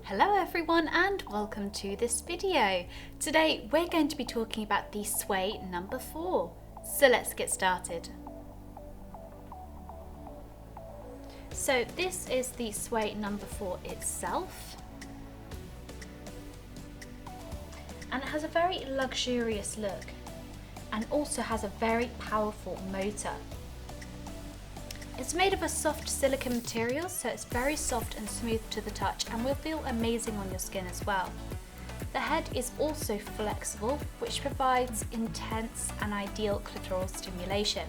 Hello everyone and welcome to this video. Today we're going to be talking about the Sway No.4. So let's get started. So this is the Sway No.4 itself. And it has a very luxurious look and also has a very powerful motor. It's made of a soft silicone material, so it's very soft and smooth to the touch and will feel amazing on your skin as well. The head is also flexible, which provides intense and ideal clitoral stimulation.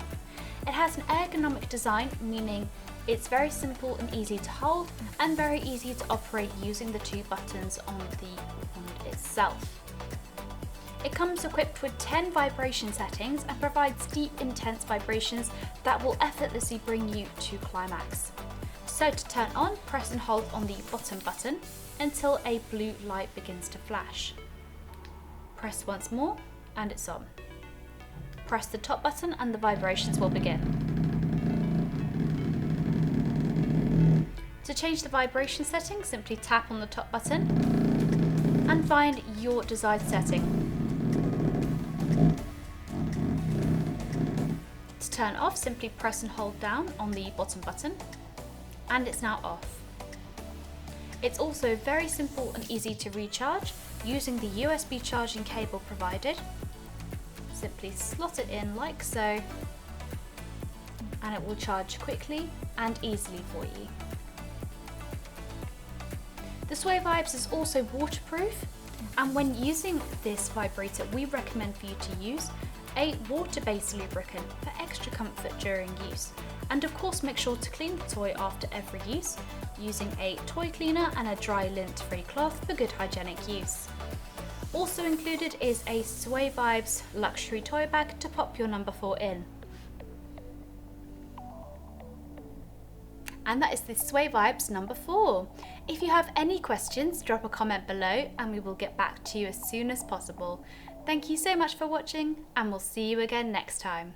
It has an ergonomic design, meaning it's very simple and easy to hold and very easy to operate using the two buttons on the wand itself. It comes equipped with 10 vibration settings and provides deep, intense vibrations that will effortlessly bring you to climax. So to turn on, press and hold on the bottom button until a blue light begins to flash. Press once more and it's on. Press the top button and the vibrations will begin. To change the vibration setting, simply tap on the top button and find your desired setting. To turn off, simply press and hold down on the bottom button and it's now off. It's also very simple and easy to recharge using the USB charging cable provided. Simply slot it in like so and it will charge quickly and easily for you. The Sway Vibes is also waterproof, and when using this vibrator we recommend for you to use a water-based lubricant for extra comfort during use, and of course make sure to clean the toy after every use using a toy cleaner and a dry lint-free cloth for good hygienic use. Also included is a Sway Vibes luxury toy bag to pop your No.4 in. And that is the Sway Vibes No.4. If you have any questions, drop a comment below and we will get back to you as soon as possible. Thank you so much for watching and we'll see you again next time.